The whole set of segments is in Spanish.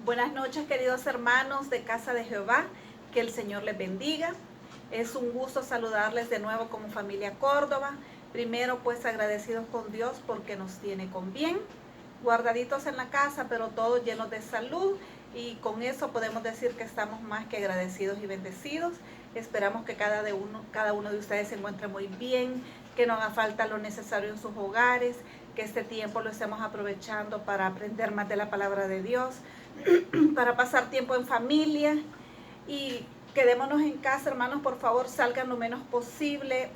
Buenas noches, queridos hermanos de Casa de Jehová, que el Señor les bendiga. Es un gusto saludarles de nuevo como familia Córdoba. Primero, pues agradecidos con Dios porque nos tiene con bien, guardaditos en la casa, pero todos llenos de salud, y con eso podemos decir que estamos más que agradecidos y bendecidos. Esperamos que cada uno de ustedes se encuentre muy bien, que no haga falta lo necesario en sus hogares, que este tiempo lo estemos aprovechando para aprender más de la palabra de Dios, para pasar tiempo en familia, y quedémonos en casa, hermanos. Por favor, salgan lo menos posible.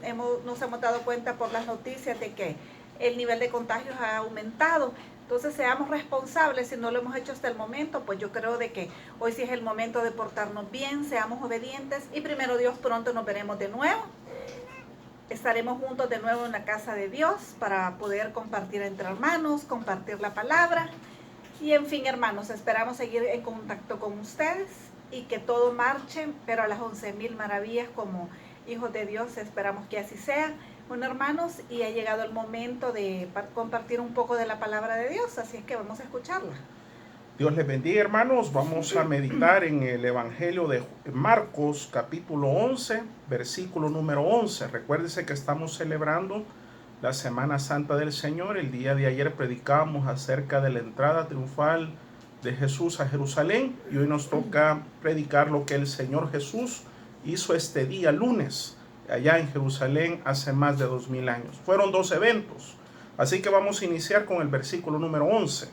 Nos hemos dado cuenta por las noticias de que el nivel de contagios ha aumentado. Entonces seamos responsables. Si no lo hemos hecho hasta el momento, pues yo creo de que hoy sí es el momento de portarnos bien, seamos obedientes, y primero Dios, pronto nos veremos de nuevo. Estaremos juntos de nuevo en la casa de Dios para poder compartir entre hermanos, compartir la palabra. Y en fin, hermanos, esperamos seguir en contacto con ustedes y que todo marche, pero a las 11,000 maravillas como hijos de Dios. Esperamos que así sea. Bueno, hermanos, y ha llegado el momento de compartir un poco de la palabra de Dios, así es que vamos a escucharla. Dios les bendiga, hermanos. Vamos a meditar en el Evangelio de Marcos, capítulo 11, versículo número 11. Recuérdense que estamos celebrando la Semana Santa del Señor. El día de ayer predicamos acerca de la entrada triunfal de Jesús a Jerusalén, y hoy nos toca predicar lo que el Señor Jesús hizo este día lunes allá en Jerusalén hace más de 2000 años. Fueron 2 eventos, así que vamos a iniciar con el versículo número 11.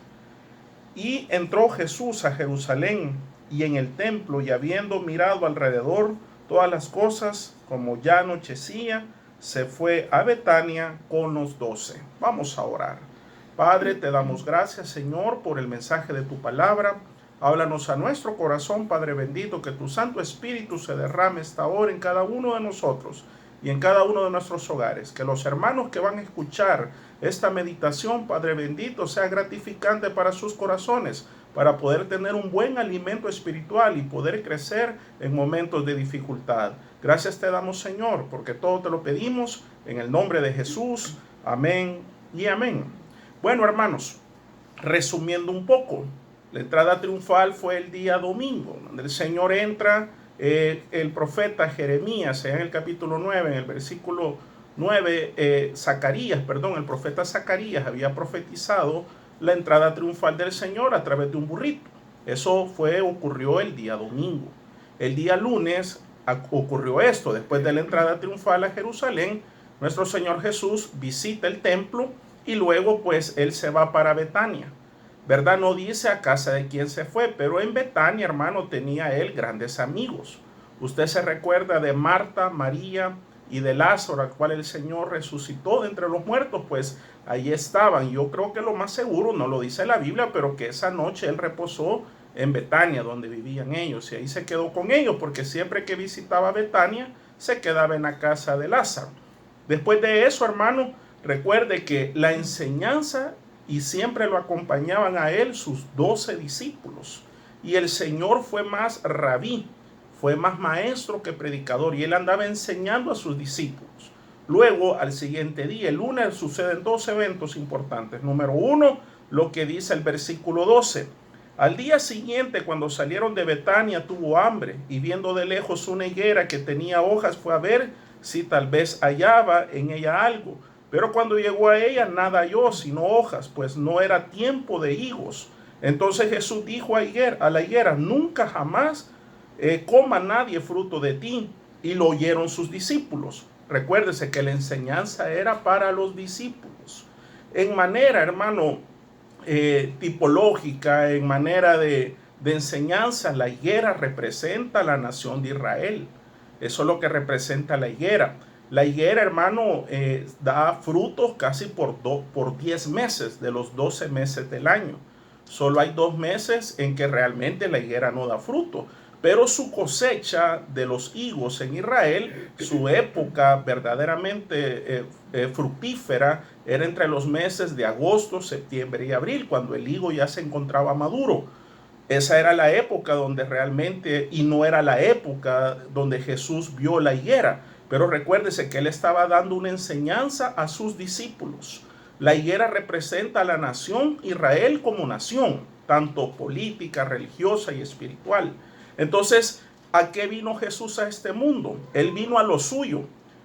Y entró Jesús a Jerusalén y en el templo, y habiendo mirado alrededor todas las cosas, como ya anochecía, se fue a Betania con los 12. Vamos a orar. Padre, te damos gracias, Señor, por el mensaje de tu palabra. Háblanos a nuestro corazón, Padre bendito, que tu Santo Espíritu se derrame esta hora en cada uno de nosotros y en cada uno de nuestros hogares. Que los hermanos que van a escuchar esta meditación, Padre bendito, sea gratificante para sus corazones, para poder tener un buen alimento espiritual y poder crecer en momentos de dificultad. Gracias te damos, Señor, porque todo te lo pedimos en el nombre de Jesús. Amén y amén. Bueno, hermanos, resumiendo un poco, la entrada triunfal fue el día domingo, donde el Señor entra. El profeta Jeremías, en el capítulo 9, en el versículo 9, el profeta Zacarías había profetizado la entrada triunfal del Señor a través de un burrito. Eso ocurrió el día domingo. El día lunes ocurrió esto. Después de la entrada triunfal a Jerusalén, nuestro Señor Jesús visita el templo y luego pues él se va para Betania. ¿Verdad? No dice a casa de quién se fue, pero en Betania, hermano, tenía él grandes amigos. Usted se recuerda de Marta, María y de Lázaro, al cual el Señor resucitó de entre los muertos, pues ahí estaban. Yo creo que lo más seguro, no lo dice la Biblia, pero que esa noche él reposó en Betania, donde vivían ellos, y ahí se quedó con ellos, porque siempre que visitaba Betania, se quedaba en la casa de Lázaro. Después de eso, hermano, recuerde que la enseñanza, y siempre lo acompañaban a él sus 12 discípulos. Y el Señor fue más rabí, fue más maestro que predicador, y él andaba enseñando a sus discípulos. Luego, al siguiente día, el lunes, suceden 2 eventos importantes. Número 1, lo que dice el versículo 12. Al día siguiente, cuando salieron de Betania, tuvo hambre, y viendo de lejos una higuera que tenía hojas, fue a ver si tal vez hallaba en ella algo. Pero cuando llegó a ella, nada halló, sino hojas, pues no era tiempo de higos. Entonces Jesús dijo a la higuera: nunca jamás coma nadie fruto de ti. Y lo oyeron sus discípulos. Recuérdese que la enseñanza era para los discípulos. En manera, hermano, tipológica, en manera de enseñanza, la higuera representa a la nación de Israel. Eso es lo que representa la higuera. La higuera, hermano, da frutos casi por 10 meses de los 12 meses del año. Solo hay 2 meses en que realmente la higuera no da fruto. Pero su cosecha de los higos en Israel, su época verdaderamente fructífera, era entre los meses de agosto, septiembre y abril, cuando el higo ya se encontraba maduro. Esa era la época donde realmente, y no era la época donde Jesús vio la higuera. Pero recuérdese que él estaba dando una enseñanza a sus discípulos. La higuera representa a la nación Israel como nación, tanto política, religiosa y espiritual. Entonces, ¿a qué vino Jesús a este mundo? Él vino a lo suyo,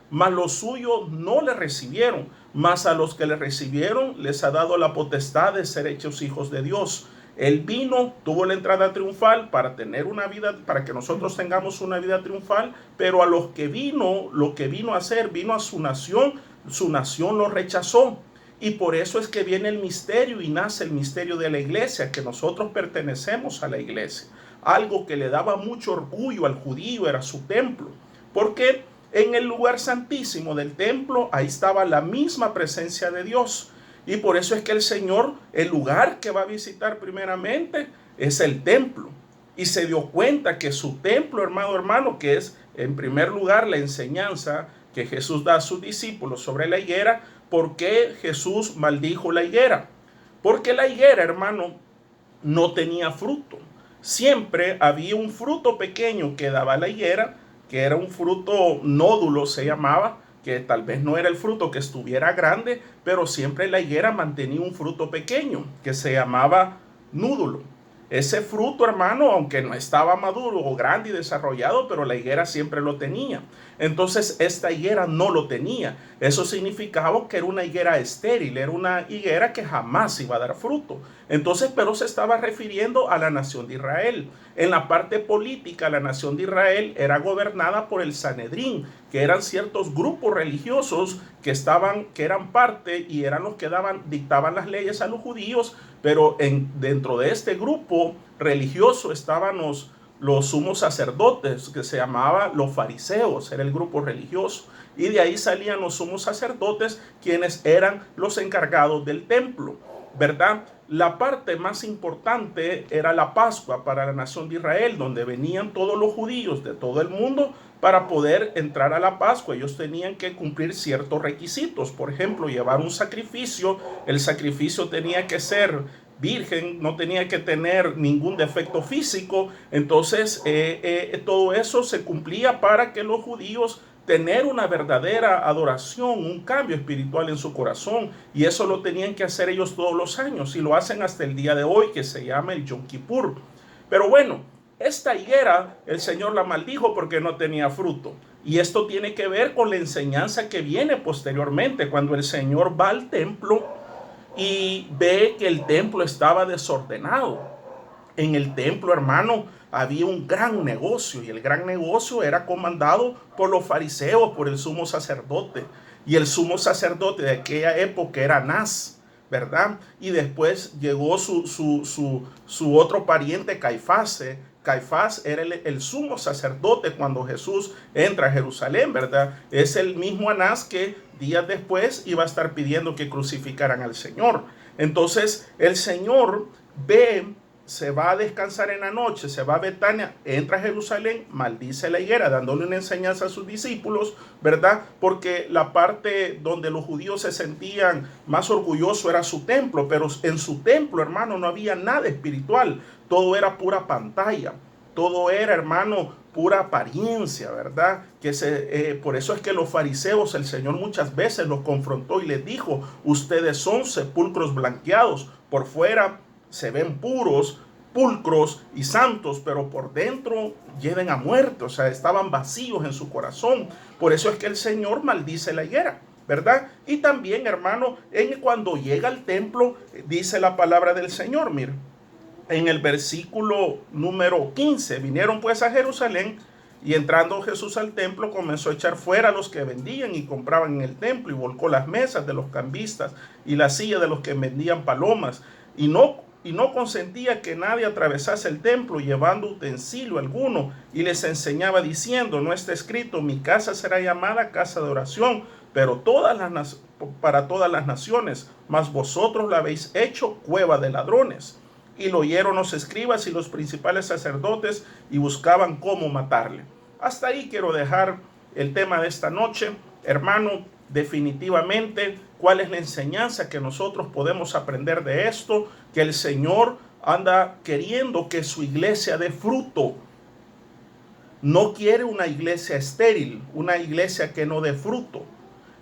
mas los suyos no le recibieron, mas a los que le recibieron les ha dado la potestad de ser hechos hijos de Dios. Él vino, tuvo la entrada triunfal para tener una vida, para que nosotros tengamos una vida triunfal, pero a los que vino, lo que vino a hacer, vino a su nación lo rechazó. Y por eso es que viene el misterio y nace el misterio de la iglesia, que nosotros pertenecemos a la iglesia. Algo que le daba mucho orgullo al judío era su templo, porque en el lugar santísimo del templo, ahí estaba la misma presencia de Dios. Y por eso es que el Señor, el lugar que va a visitar primeramente es el templo. Y se dio cuenta que su templo, hermano, que es en primer lugar la enseñanza que Jesús da a sus discípulos sobre la higuera. ¿Por qué Jesús maldijo la higuera? Porque la higuera, hermano, no tenía fruto. Siempre había un fruto pequeño que daba la higuera, que era un fruto nódulo, se llamaba, que tal vez no era el fruto que estuviera grande, pero siempre la higuera mantenía un fruto pequeño, que se llamaba núdulo. Ese fruto, hermano, aunque no estaba maduro o grande y desarrollado, pero la higuera siempre lo tenía. Entonces, esta higuera no lo tenía. Eso significaba que era una higuera estéril, era una higuera que jamás iba a dar fruto. Entonces, pero se estaba refiriendo a la nación de Israel. En la parte política, la nación de Israel era gobernada por el Sanedrín, que eran ciertos grupos religiosos que eran parte y eran los que dictaban las leyes a los judíos, pero dentro de este grupo religioso estaban los sumos sacerdotes, que se llamaban los fariseos, era el grupo religioso, y de ahí salían los sumos sacerdotes, quienes eran los encargados del templo, ¿verdad? La parte más importante era la Pascua para la nación de Israel, donde venían todos los judíos de todo el mundo para poder entrar a la Pascua. Ellos tenían que cumplir ciertos requisitos, por ejemplo, llevar un sacrificio. El sacrificio tenía que ser virgen, no tenía que tener ningún defecto físico. Entonces todo eso se cumplía para que los judíos tener una verdadera adoración, un cambio espiritual en su corazón, y eso lo tenían que hacer ellos todos los años, y lo hacen hasta el día de hoy, que se llama el Yom Kippur. Pero bueno, esta higuera el Señor la maldijo porque no tenía fruto, y esto tiene que ver con la enseñanza que viene posteriormente, cuando el Señor va al templo y ve que el templo estaba desordenado. En el templo, hermano, había un gran negocio, y el gran negocio era comandado por los fariseos, por el sumo sacerdote. Y el sumo sacerdote de aquella época era Anás, ¿verdad? Y después llegó su otro pariente, Caifás. Caifás era el sumo sacerdote cuando Jesús entra a Jerusalén, ¿verdad? Es el mismo Anás que días después iba a estar pidiendo que crucificaran al Señor. Entonces el Señor se va a descansar en la noche, se va a Betania, entra a Jerusalén, maldice la higuera, dándole una enseñanza a sus discípulos, ¿verdad? Porque la parte donde los judíos se sentían más orgullosos era su templo, pero en su templo, hermano, no había nada espiritual, todo era pura pantalla, todo era, hermano, pura apariencia, ¿verdad? Por eso es que los fariseos, el Señor muchas veces los confrontó y les dijo: ustedes son sepulcros blanqueados, por fuera se ven puros, pulcros y santos, pero por dentro lleven a muerte, o sea, estaban vacíos en su corazón. Por eso es que el Señor maldice la higuera, ¿verdad? Y también, hermano, cuando llega al templo, dice la palabra del Señor, mire, en el versículo número 15, vinieron pues a Jerusalén, y entrando Jesús al templo comenzó a echar fuera a los que vendían y compraban en el templo, y volcó las mesas de los cambistas y las sillas de los que vendían palomas, y no consentía que nadie atravesase el templo llevando utensilio alguno, y les enseñaba diciendo: no está escrito, mi casa será llamada casa de oración, pero para todas las naciones, mas vosotros la habéis hecho cueva de ladrones. Y lo oyeron los escribas y los principales sacerdotes, y buscaban cómo matarle. Hasta ahí quiero dejar el tema de esta noche, hermano. Definitivamente, ¿cuál es la enseñanza que nosotros podemos aprender de esto? Que el Señor anda queriendo que su iglesia dé fruto. No quiere una iglesia estéril, una iglesia que no dé fruto.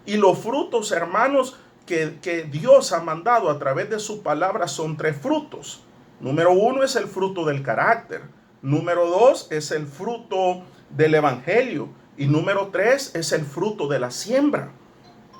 Y los frutos, hermanos, que Dios ha mandado a través de su palabra son 3 frutos. Número 1 es el fruto del carácter. Número 2 es el fruto del evangelio. Y número 3 es el fruto de la siembra.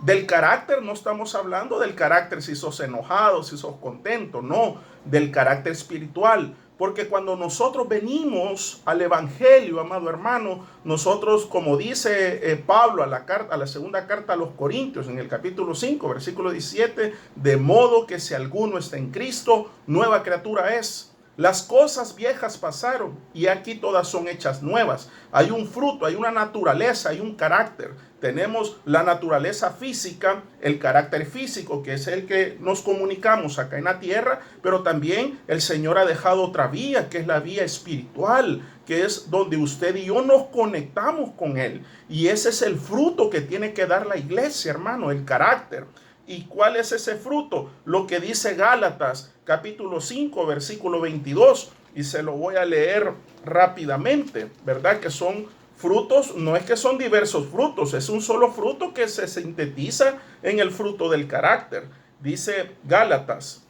Del carácter no estamos hablando del carácter si sos enojado, si sos contento, no, del carácter espiritual. Porque cuando nosotros venimos al evangelio, amado hermano, nosotros, como dice Pablo a la segunda carta a los Corintios, en el capítulo 5, versículo 17, de modo que si alguno está en Cristo, nueva criatura es. Las cosas viejas pasaron y aquí todas son hechas nuevas. Hay un fruto, hay una naturaleza, hay un carácter. Tenemos la naturaleza física, el carácter físico, que es el que nos comunicamos acá en la tierra, pero también el Señor ha dejado otra vía, que es la vía espiritual, que es donde usted y yo nos conectamos con Él. Y ese es el fruto que tiene que dar la iglesia, hermano, el carácter. ¿Y cuál es ese fruto? Lo que dice Gálatas, capítulo 5, versículo 22. Y se lo voy a leer rápidamente, ¿verdad? Que son frutos, no es que son diversos frutos, es un solo fruto que se sintetiza en el fruto del carácter. Dice Gálatas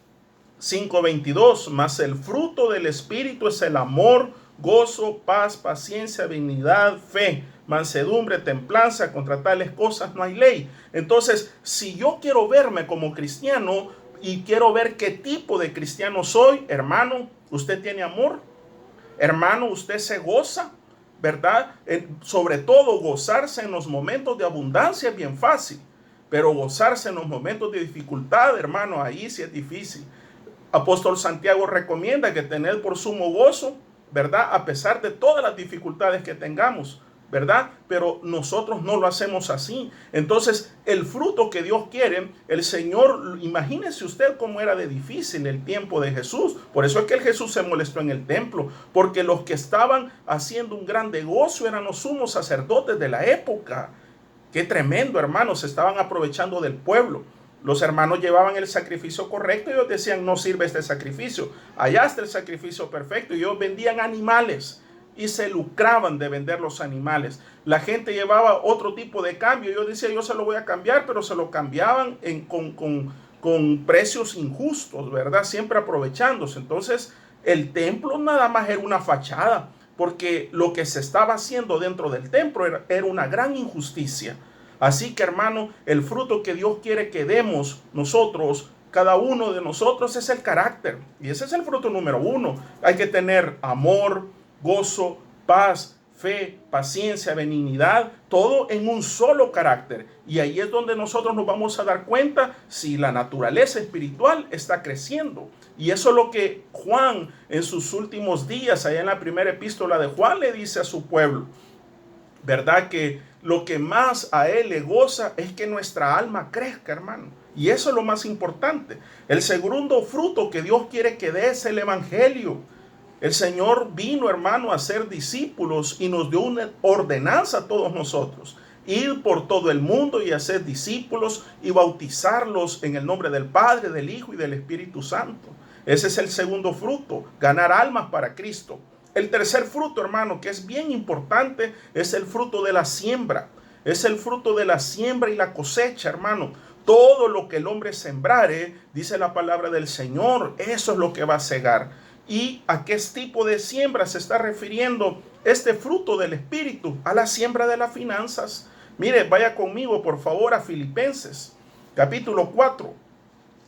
5:22, mas el fruto del Espíritu es el amor, gozo, paz, paciencia, benignidad, fe, mansedumbre, templanza. Contra tales cosas no hay ley. Entonces, si yo quiero verme como cristiano y quiero ver qué tipo de cristiano soy, hermano, usted tiene amor, hermano, usted se goza, ¿verdad? Sobre todo gozarse en los momentos de abundancia es bien fácil, pero gozarse en los momentos de dificultad, hermano, ahí sí es difícil. Apóstol Santiago recomienda que tener por sumo gozo, ¿verdad? A pesar de todas las dificultades que tengamos, ¿verdad? Pero nosotros no lo hacemos así. Entonces, el fruto que Dios quiere, el Señor, imagínese usted cómo era de difícil el tiempo de Jesús. Por eso es que el Jesús se molestó en el templo, porque los que estaban haciendo un gran negocio eran los sumos sacerdotes de la época. Qué tremendo, hermanos, se estaban aprovechando del pueblo. Los hermanos llevaban el sacrificio correcto y ellos decían, no sirve este sacrificio. Allá está el sacrificio perfecto. Y ellos vendían animales y se lucraban de vender los animales. La gente llevaba otro tipo de cambio. Yo decía, yo se lo voy a cambiar, pero se lo cambiaban con precios injustos, ¿verdad? Siempre aprovechándose. Entonces, el templo nada más era una fachada, porque lo que se estaba haciendo dentro del templo era una gran injusticia. Así que, hermano, el fruto que Dios quiere que demos nosotros, cada uno de nosotros, es el carácter. Y ese es el fruto número 1. Hay que tener amor, gozo, paz, fe, paciencia, benignidad, todo en un solo carácter. Y ahí es donde nosotros nos vamos a dar cuenta si la naturaleza espiritual está creciendo. Y eso es lo que Juan en sus últimos días, allá en la primera epístola de Juan, le dice a su pueblo. ¿Verdad? Que lo que más a él le goza es que nuestra alma crezca, hermano. Y eso es lo más importante. El segundo fruto que Dios quiere que dé es el evangelio. El Señor vino, hermano, a ser discípulos y nos dio una ordenanza a todos nosotros. Ir por todo el mundo y hacer discípulos y bautizarlos en el nombre del Padre, del Hijo y del Espíritu Santo. Ese es el segundo fruto, ganar almas para Cristo. El tercer fruto, hermano, que es bien importante, es el fruto de la siembra. Es el fruto de la siembra y la cosecha, hermano. Todo lo que el hombre sembrare, dice la palabra del Señor, eso es lo que va a segar. ¿Y a qué tipo de siembra se está refiriendo este fruto del Espíritu? A la siembra de las finanzas. Mire, vaya conmigo, por favor, a Filipenses, capítulo 4,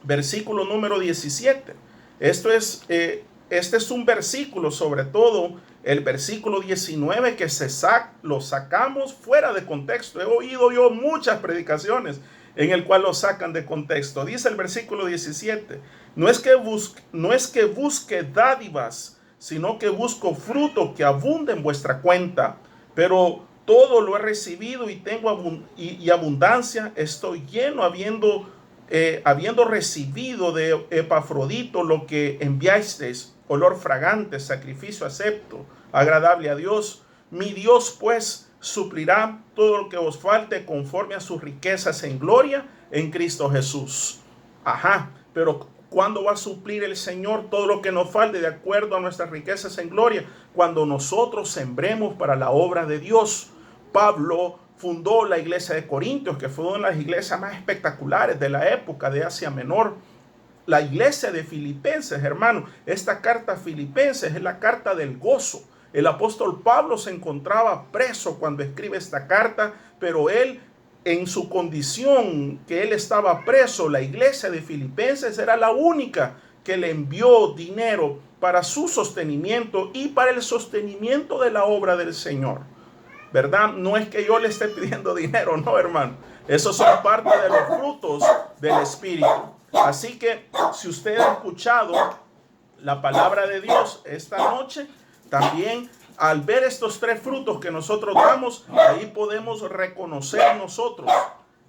versículo número 17. Este es un versículo, sobre todo el versículo 19, que lo sacamos fuera de contexto. He oído yo muchas predicaciones en el cual lo sacan de contexto. Dice el versículo 17, no es que busque dádivas, sino que busco fruto que abunde en vuestra cuenta. Pero todo lo he recibido y tengo abundancia. Estoy lleno habiendo recibido de Epafrodito lo que enviasteis, olor fragante, sacrificio acepto, agradable a Dios. Mi Dios pues suplirá todo lo que os falte conforme a sus riquezas en gloria en Cristo Jesús. Pero ¿cuándo va a suplir el Señor todo lo que nos falte de acuerdo a nuestras riquezas en gloria? Cuando nosotros sembremos para la obra de Dios. Pablo fundó la iglesia de Corintios, que fue una de las iglesias más espectaculares de la época de Asia Menor. la iglesia de Filipenses, hermano. Esta carta a Filipenses es la carta del gozo. El apóstol Pablo se encontraba preso cuando escribe esta carta, pero él, en su condición que él estaba preso, la iglesia de Filipenses era la única que le envió dinero para su sostenimiento y para el sostenimiento de la obra del Señor, ¿verdad? No es que yo le esté pidiendo dinero, no, hermano. Esos son parte de los frutos del Espíritu. Así que si usted ha escuchado la palabra de Dios esta noche, también al ver estos 3 frutos que nosotros damos, ahí podemos reconocer nosotros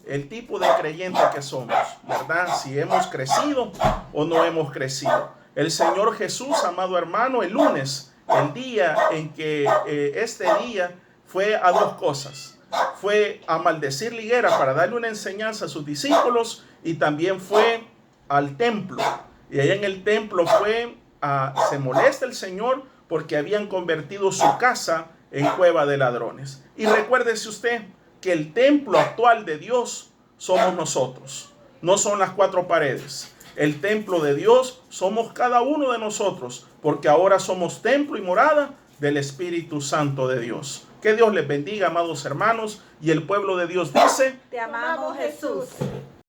el tipo de creyente que somos, ¿verdad? Si hemos crecido o no hemos crecido. El Señor Jesús, amado hermano, el lunes, el día en que este día fue a 2 cosas. Fue a maldecir la higuera para darle una enseñanza a sus discípulos, y también fue al templo. Y allá en el templo se molesta el Señor porque habían convertido su casa en cueva de ladrones. Y recuérdese usted que el templo actual de Dios somos nosotros, no son las 4 paredes. El templo de Dios somos cada uno de nosotros, porque ahora somos templo y morada del Espíritu Santo de Dios. Que Dios les bendiga, amados hermanos, y el pueblo de Dios dice: Te amamos, Jesús.